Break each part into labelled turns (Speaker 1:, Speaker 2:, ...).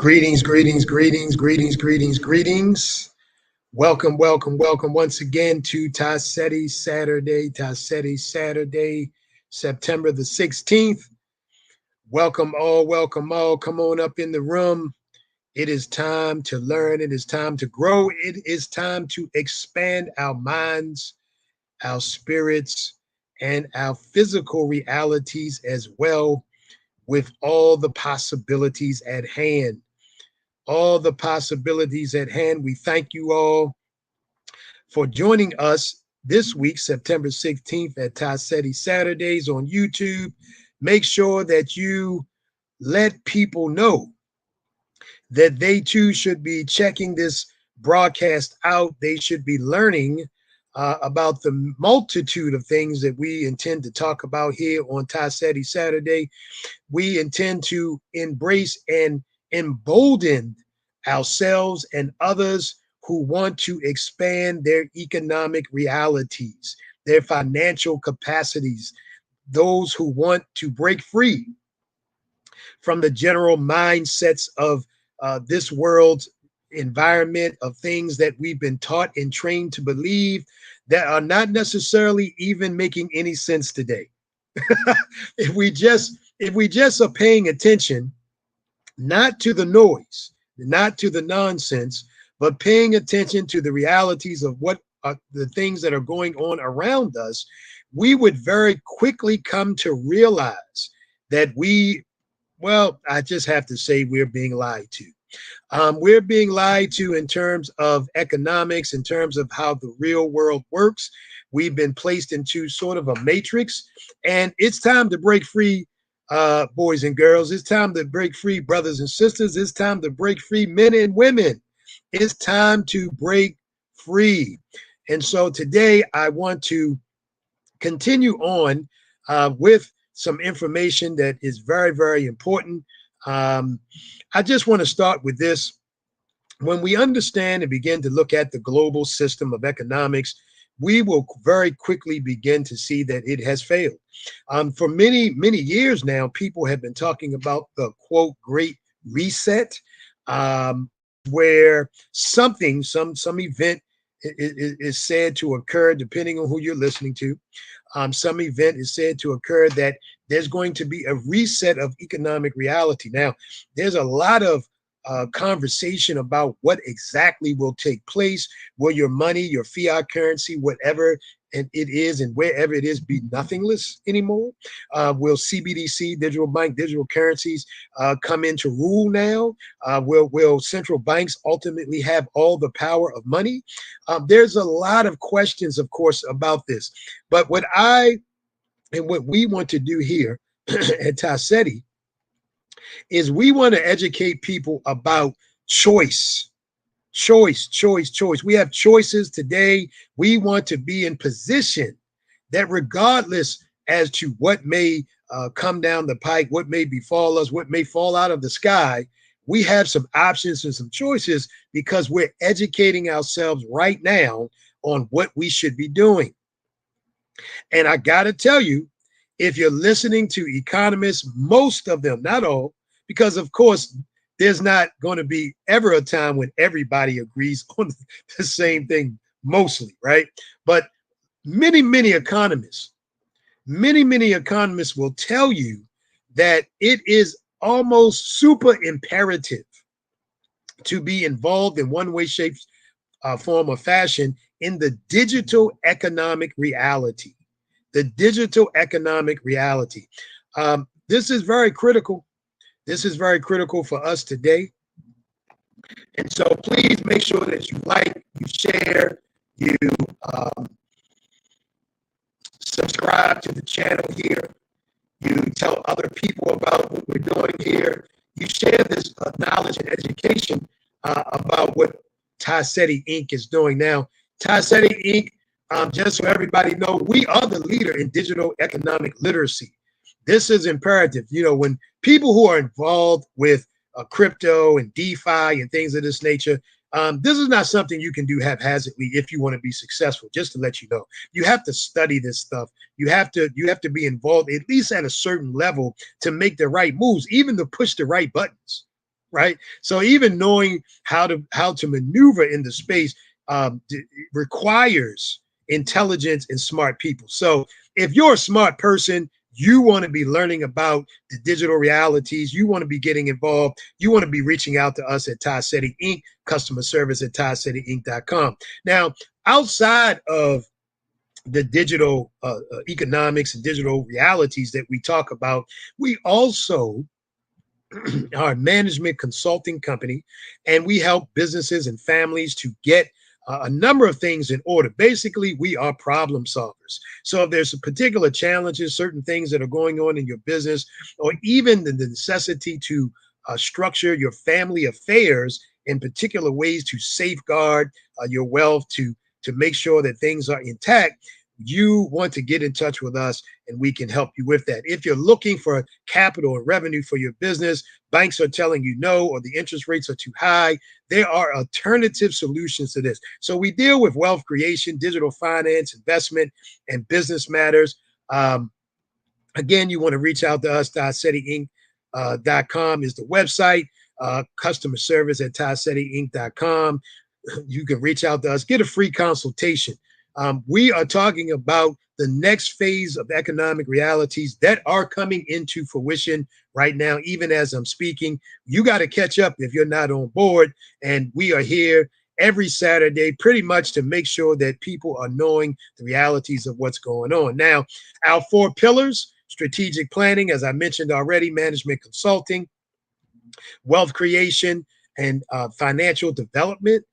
Speaker 1: Greetings, greetings, greetings, greetings, greetings, greetings. Welcome once again to Seti Saturday, September the 16th. Welcome all. Come on up in the room. It is time to learn. It is time to grow. It is time to expand our minds, our spirits, and our physical realities as well, with all the possibilities at hand. We thank you all for joining us this week, September 16th, at Seti Saturdays on YouTube. Make sure that you let people know that they too should be checking this broadcast out. They should be learning about the multitude of things that we intend to talk about here on Seti Saturday. We intend to embrace and embolden ourselves and others who want to expand their economic realities, their financial capacities, those who want to break free from the general mindsets of this world's environment, of things that we've been taught and trained to believe that are not necessarily even making any sense today. if we just are paying attention, not to the noise, not to the nonsense, but paying attention to the realities of what are the things that are going on around us, we would very quickly come to realize that I just have to say we're being lied to. We're being lied to in terms of economics, in terms of how the real world works. We've been placed into sort of a matrix, and it's time to break free, boys and girls. It's time to break free, brothers and sisters. It's time to break free, men and women. It's time to break free. And so today I want to continue on with some information that is very, very important. I just want to start with this. When we understand and begin to look at the global system of economics, we will very quickly begin to see that it has failed. For many, many years now, people have been talking about the quote great reset, where some event is said to occur, depending on who you're listening to. Some event is said to occur that there's going to be a reset of economic reality. Now, there's a lot of conversation about what exactly will take place. Will your money, your fiat currency, whatever it is and wherever it is, be nothingless anymore? Will CBDC, digital bank, digital currencies come into rule now? Will central banks ultimately have all the power of money? There's a lot of questions, of course, about this. But what we want to do here at Seti is we want to educate people about choice. We have choices today. We want to be in position that regardless as to what may come down the pike, what may befall us, what may fall out of the sky, we have some options and some choices because we're educating ourselves right now on what we should be doing. And I got to tell you, if you're listening to economists, most of them, not all, because of course, there's not going to be ever a time when everybody agrees on the same thing, mostly, right? But many economists will tell you that it is almost super imperative to be involved in one way, shape, form, or fashion in the digital economic reality. The digital economic reality. This is very critical. This is very critical for us today. And so please make sure that you like, you share, you subscribe to the channel here. You tell other people about what we're doing here. You share this knowledge and education about what Seti Inc. is doing now. Seti Inc., just so everybody know, we are the leader in digital economic literacy. This is imperative. You know, when people who are involved with crypto and DeFi and things of this nature, this is not something you can do haphazardly if you want to be successful. Just to let you know, you have to study this stuff. You have to be involved at least at a certain level to make the right moves, even to push the right buttons. right? So even knowing how to maneuver in the space requires intelligence and smart people. So if you're a smart person, you want to be learning about the digital realities. You want to be getting involved. You want to be reaching out to us at Seti Inc. Customer service at TiSetiInc.com. Now, outside of the digital economics and digital realities that we talk about, we also our management consulting company, and we help businesses and families to get a number of things in order. Basically, we are problem solvers. So if there's particular challenges, certain things that are going on in your business, or even the necessity to structure your family affairs in particular ways to safeguard your wealth, to make sure that things are intact, you want to get in touch with us and we can help you with that. If you're looking for capital and revenue for your business, banks are telling you no, or the interest rates are too high, there are alternative solutions to this. So we deal with wealth creation, digital finance, investment, and business matters. Again, you want to reach out to us. SetiInc.com is the website. Customer service at TiSetiInc.com. You can reach out to us, get a free consultation. We are talking about the next phase of economic realities that are coming into fruition right now, even as I'm speaking. You got to catch up if you're not on board. And we are here every Saturday pretty much to make sure that people are knowing the realities of what's going on. Now, our 4 pillars: strategic planning, as I mentioned already, management consulting, wealth creation, and financial development,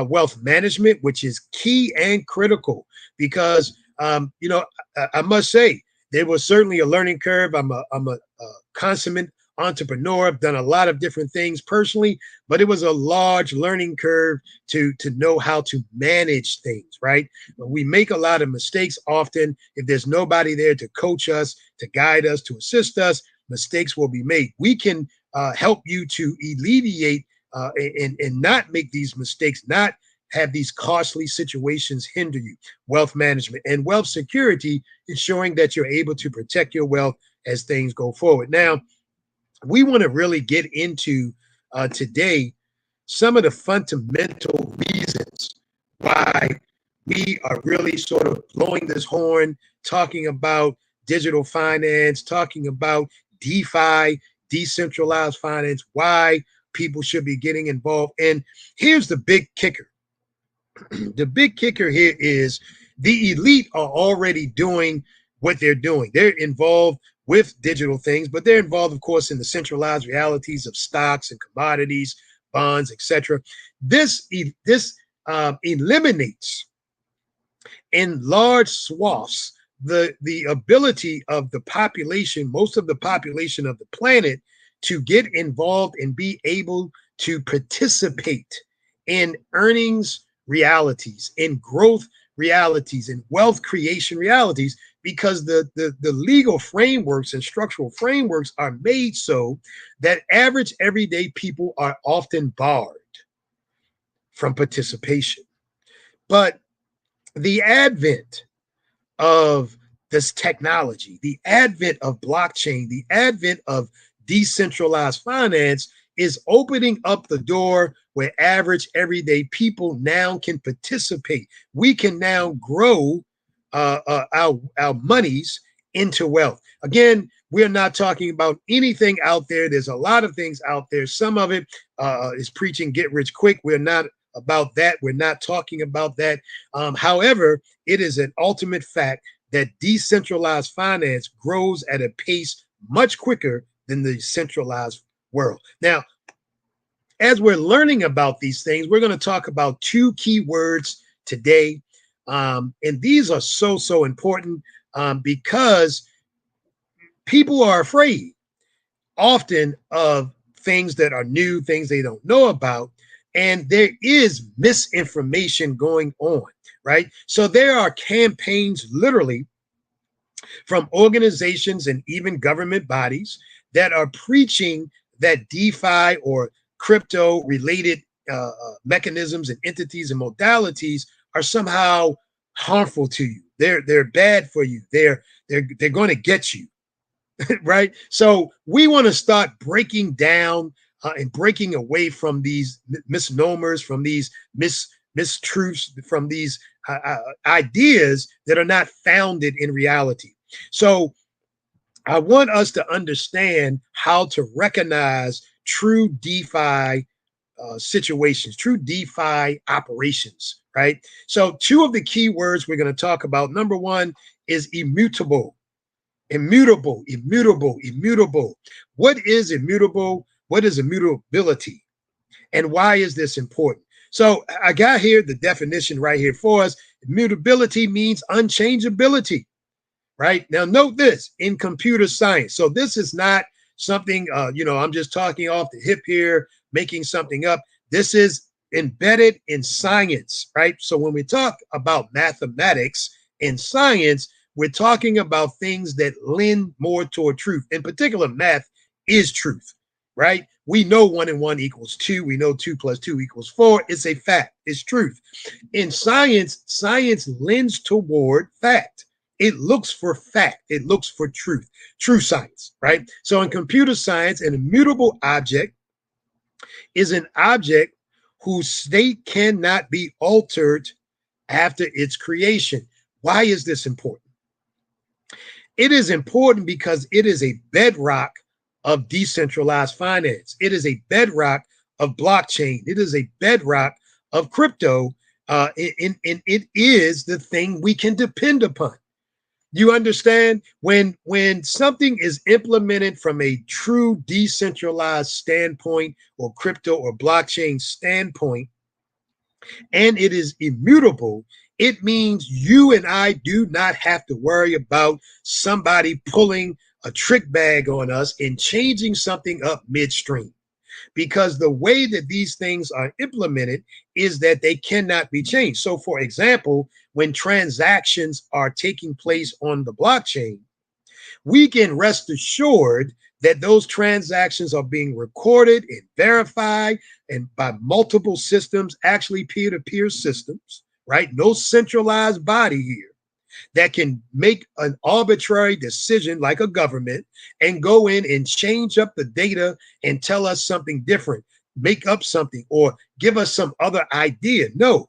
Speaker 1: wealth management, which is key and critical because, I must say, there was certainly a learning curve. I'm a consummate entrepreneur. I've done a lot of different things personally, but it was a large learning curve to know how to manage things, right? We make a lot of mistakes often. If there's nobody there to coach us, to guide us, to assist us, mistakes will be made. We can help you to alleviate and not make these mistakes, not have these costly situations hinder you. Wealth management and wealth security, ensuring that you're able to protect your wealth as things go forward. Now, we want to really get into today some of the fundamental reasons why we are really sort of blowing this horn, talking about digital finance, talking about DeFi, decentralized finance, why people should be getting involved. And here's the big kicker. The big kicker here is the elite are already doing what they're doing. They're involved with digital things, but they're involved, of course, in the centralized realities of stocks and commodities, bonds, etc. This eliminates in large swaths the ability of the population, most of the population of the planet, to get involved and be able to participate in earnings realities, in growth realities, in wealth creation realities, because the legal frameworks and structural frameworks are made so that average everyday people are often barred from participation. But the advent of this technology, the advent of blockchain, the advent of decentralized finance is opening up the door where average everyday people now can participate. We can now grow our monies into wealth. Again, we're not talking about anything out there. There's a lot of things out there. Some of it is preaching get rich quick. We're not about that. We're not talking about that. However, it is an ultimate fact that decentralized finance grows at a pace much quicker than the centralized world. Now, as we're learning about these things, we're going to talk about 2 key words today. And these are so important because people are afraid often of things that are new, things they don't know about. And there is misinformation going on, right? So there are campaigns literally from organizations and even government bodies that are preaching that DeFi or crypto related mechanisms and entities and modalities are somehow harmful to you. They're bad for you. They're going to get you. Right? So we want to start breaking down and breaking away from these misnomers, from these mistruths, from these ideas that are not founded in reality. So I want us to understand how to recognize true DeFi situations, true DeFi operations, right? So two of the key words we're going to talk about. Number one is immutable. Immutable, immutable, immutable. What is immutable? What is immutability? And why is this important? So I got here the definition right here for us. Immutability means unchangeability, right? Now note this in computer science. So this is not something, I'm just talking off the hip here, making something up. This is embedded in science, right? So when we talk about mathematics and science, we're talking about things that lend more toward truth. In particular, math is truth, right? We know 1 and 1 equals 2. We know 2 plus 2 equals 4. It's a fact. It's truth. In science, science lends toward fact. It looks for fact. It looks for truth. True science, right? So in computer science, an immutable object is an object whose state cannot be altered after its creation. Why is this important? It is important because it is a bedrock of decentralized finance. It is a bedrock of blockchain. It is a bedrock of crypto. And it is the thing we can depend upon. You understand when something is implemented from a true decentralized standpoint or crypto or blockchain standpoint, and it is immutable, it means you and I do not have to worry about somebody pulling a trick bag on us and changing something up midstream. Because the way that these things are implemented is that they cannot be changed. So, for example, when transactions are taking place on the blockchain, we can rest assured that those transactions are being recorded and verified and by multiple systems, actually peer-to-peer systems, right? No centralized body here that can make an arbitrary decision like a government and go in and change up the data and tell us something different, make up something, or give us some other idea. No,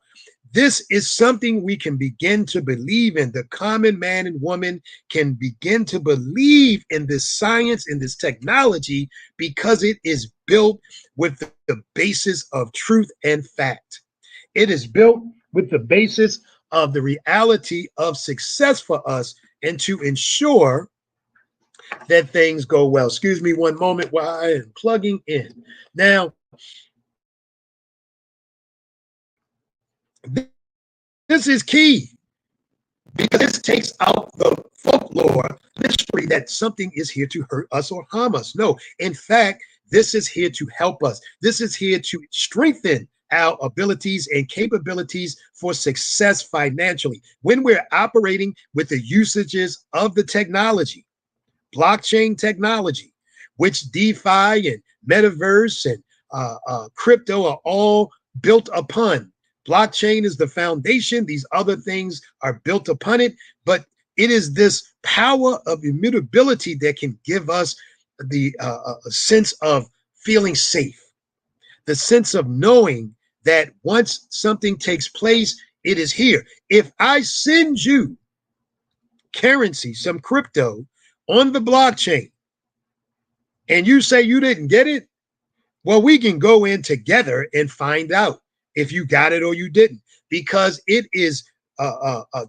Speaker 1: this is something we can begin to believe in. The common man and woman can begin to believe in this science, in this technology, because it is built with the basis of truth and fact. It is built with the basis of the reality of success for us and to ensure that things go well. Excuse me one moment while I am plugging in. Now, this is key because this takes out the folklore mystery that something is here to hurt us or harm us. No, in fact, this is here to help us. This is here to strengthen our abilities and capabilities for success financially when we're operating with the usages of the technology, blockchain technology, which DeFi and metaverse and crypto are all built upon. Blockchain is the foundation. These other things are built upon it, but it is this power of immutability that can give us the sense of feeling safe, the sense of knowing that once something takes place, it is here. If I send you currency, some crypto on the blockchain, and you say you didn't get it, well, we can go in together and find out if you got it or you didn't, because it is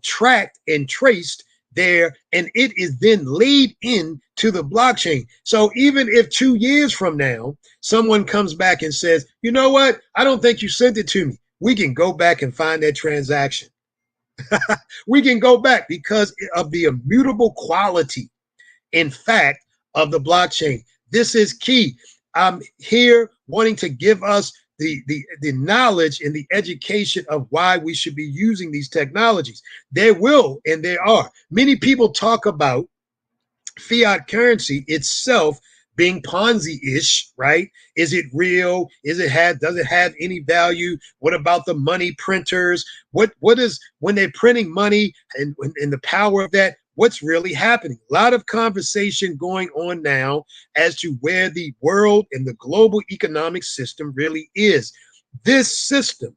Speaker 1: tracked and traced there, and it is then laid into the blockchain. So even if 2 years from now, someone comes back and says, you know what, I don't think you sent it to me, we can go back and find that transaction. We can go back because of the immutable quality, in fact, of the blockchain. This is key. I'm here wanting to give us the knowledge and the education of why we should be using these technologies. There will, and there are. Many people talk about fiat currency itself being Ponzi-ish, right? Is it real? Does it have any value? What about the money printers? What is when they're printing money and the power of that? what's really happening. A lot of conversation going on now as to where the world and the global economic system really is. This system,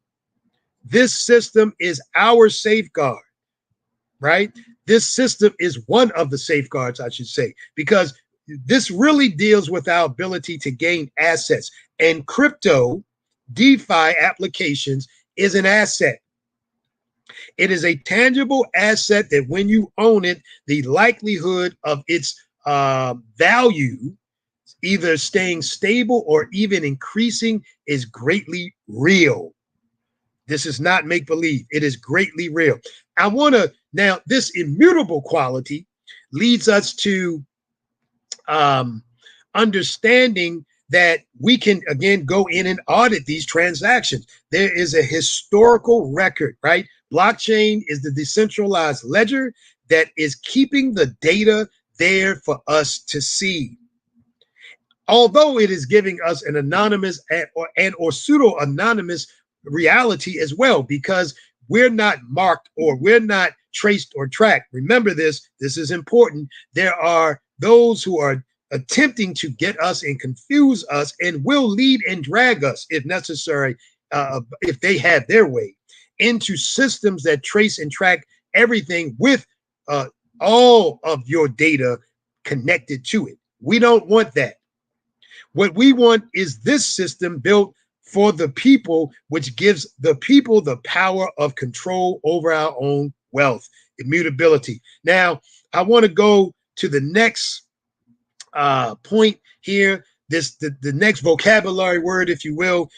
Speaker 1: this system is our safeguard, right? This system is one of the safeguards, I should say, because this really deals with our ability to gain assets. And crypto, DeFi applications is an asset. It is a tangible asset that when you own it, the likelihood of its value either staying stable or even increasing is greatly real. This is not make believe. It is greatly real. I want to now, this immutable quality leads us to understanding that we can again go in and audit these transactions. There is a historical record, right? Blockchain is the decentralized ledger that is keeping the data there for us to see. Although it is giving us an anonymous or pseudo anonymous reality as well, because we're not marked or we're not traced or tracked. Remember this is important. There are those who are attempting to get us and confuse us and will lead and drag us if necessary, if they have their way, into systems that trace and track everything with all of your data connected to it. We don't want that. What we want is this system built for the people, which gives the people the power of control over our own wealth, immutability. Now, I want to go to the next point here, the next vocabulary word, if you will,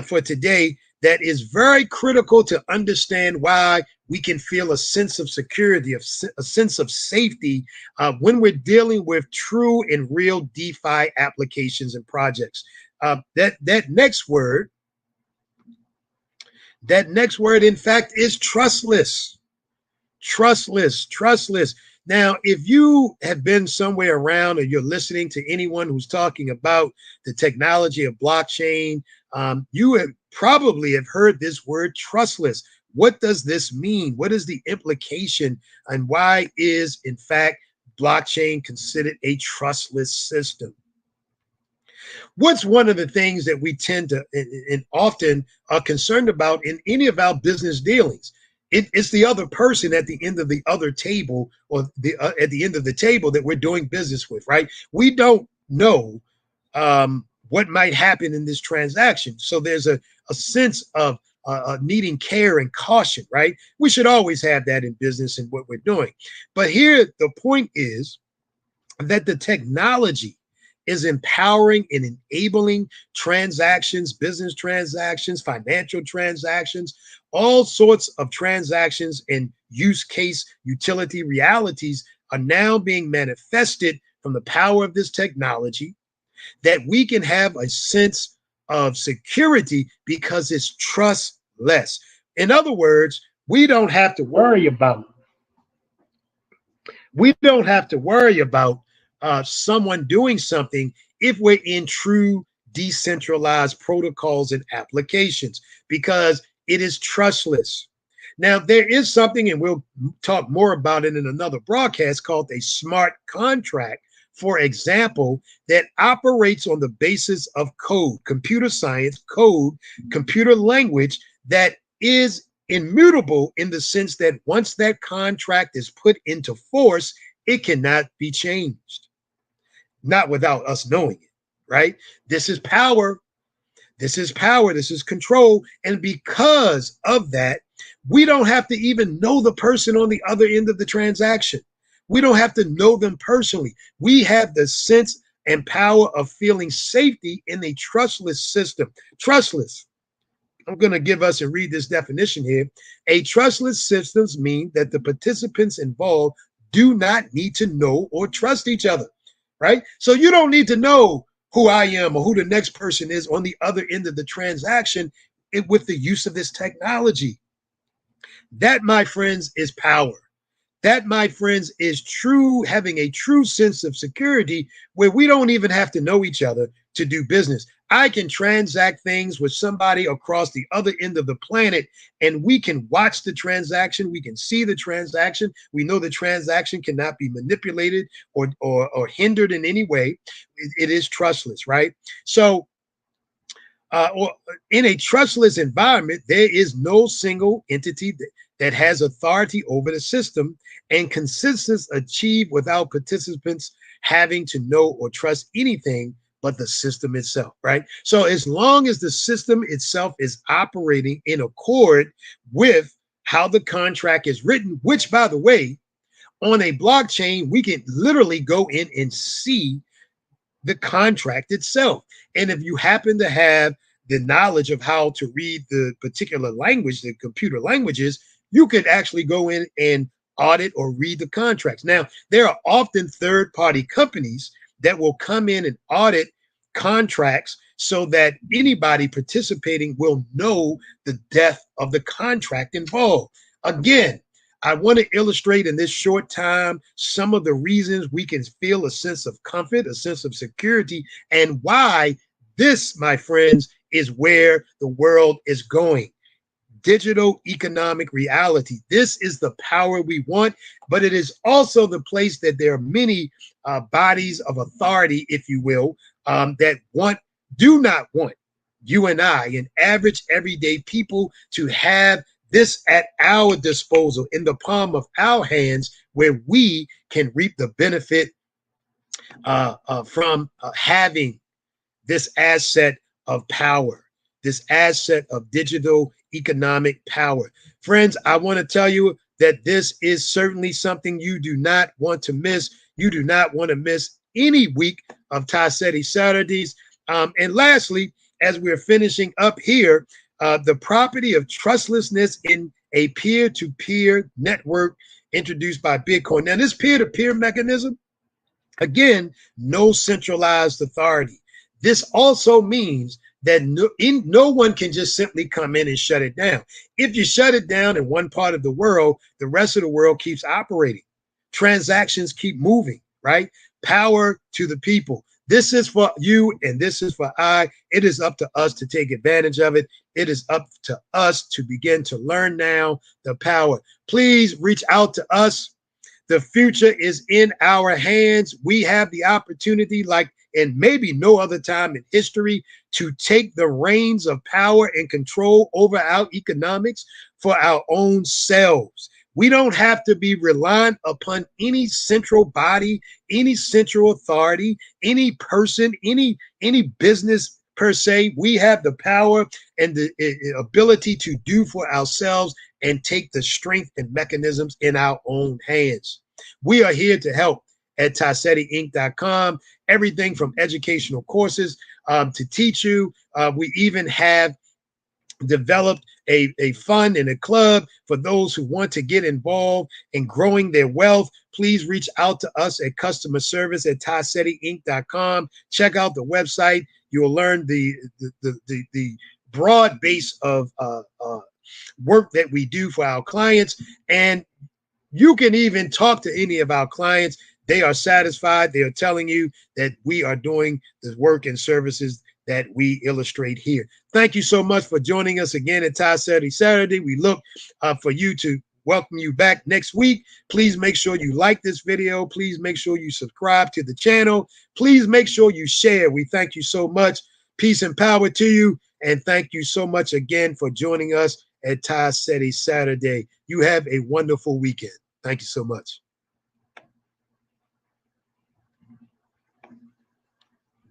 Speaker 1: for today, that is very critical to understand why we can feel a sense of security, a sense of safety when we're dealing with true and real DeFi applications and projects. That next word, in fact, is trustless. Trustless. Now, if you have been somewhere around or you're listening to anyone who's talking about the technology of blockchain, you have probably have heard this word trustless. What does this mean? What is the implication? And why is, in fact, blockchain considered a trustless system? What's one of the things that we tend to and often are concerned about in any of our business dealings? It's the other person at the end of the other table, or at the end of the table that we're doing business with, right? We don't know what might happen in this transaction. So there's a sense of needing care and caution, right? We should always have that in business and what we're doing. But here, the point is that the technology is empowering and enabling transactions, business transactions, financial transactions, all sorts of transactions and use case utility realities are now being manifested from the power of this technology, that we can have a sense of security because it's trustless. In other words, we don't have to worry about someone doing something if we're in true decentralized protocols and applications, because it is trustless. Now, there is something, and we'll talk more about it in another broadcast, called a smart contract, for example, that operates on the basis of code, computer science, code, computer language that is immutable in the sense that once that contract is put into force, it cannot be changed, not without us knowing it, right? This is power. This is power. This is control. And because of that, we don't have to even know the person on the other end of the transaction. We don't have to know them personally. We have the sense and power of feeling safety in a trustless system. Trustless. I'm going to give us and read this definition here. A trustless systems mean that the participants involved do not need to know or trust each other, right? So you don't need to know who I am or who the next person is on the other end of the transaction with the use of this technology. That, my friends, is power. That, my friends, is true, having a true sense of security where we don't even have to know each other to do business. I can transact things with somebody across the other end of the planet, and we can watch the transaction. We can see the transaction. We know the transaction cannot be manipulated or hindered in any way. It is trustless, right? So, or in a trustless environment, there is no single entity that has authority over the system, and consensus achieved without participants having to know or trust anything but the system itself, right? So as long as the system itself is operating in accord with how the contract is written, which, by the way, on a blockchain, we can literally go in and see the contract itself. And if you happen to have the knowledge of how to read the particular language, the computer languages, you could actually go in and audit or read the contracts. Now, there are often third-party companies that will come in and audit contracts so that anybody participating will know the depth of the contract involved. Again, I want to illustrate in this short time some of the reasons we can feel a sense of comfort, a sense of security, and why this, my friends, is where the world is going. Digital economic reality. This is the power we want, but it is also the place that there are many bodies of authority, if you will, that do not want you and I, and average everyday people, to have this at our disposal in the palm of our hands, where we can reap the benefit from having this asset of power, this asset of digital economic power. Friends, I want to tell you that this is certainly something you do not want to miss. You do not want to miss any week of Seti Saturdays. And lastly, as we're finishing up here, the property of trustlessness in a peer-to-peer network introduced by Bitcoin. Now, this peer-to-peer mechanism, again, no centralized authority. This also means that no one can just simply come in and shut it down. If you shut it down in one part of the world, the rest of the world keeps operating. Transactions keep moving, right? Power to the people. This is for you and this is for I. It is up to us to take advantage of it. It is up to us to begin to learn now the power. Please reach out to us. The future is in our hands. We have the opportunity, like in maybe no other time in history, to take the reins of power and control over our economics for our own selves. We don't have to be reliant upon any central body, any central authority, any person, any business per se. We have the power and the ability to do for ourselves and take the strength and mechanisms in our own hands. We are here to help at TiSetiInc.com. Everything from educational courses to teach you. We even have developed a fund and a club for those who want to get involved in growing their wealth. Please reach out to us at customer service at TiSetiInc.com. Check out the website. You'll learn the broad base of work that we do for our clients. And you can even talk to any of our clients. They are satisfied. They are telling you that we are doing the work and services that we illustrate here. Thank you so much for joining us again at Seti Saturday. We look for you to welcome you back next week. Please make sure you like this video. Please make sure you subscribe to the channel. Please make sure you share. We thank you so much. Peace and power to you. And thank you so much again for joining us at Seti Saturday. You have a wonderful weekend. Thank you so much.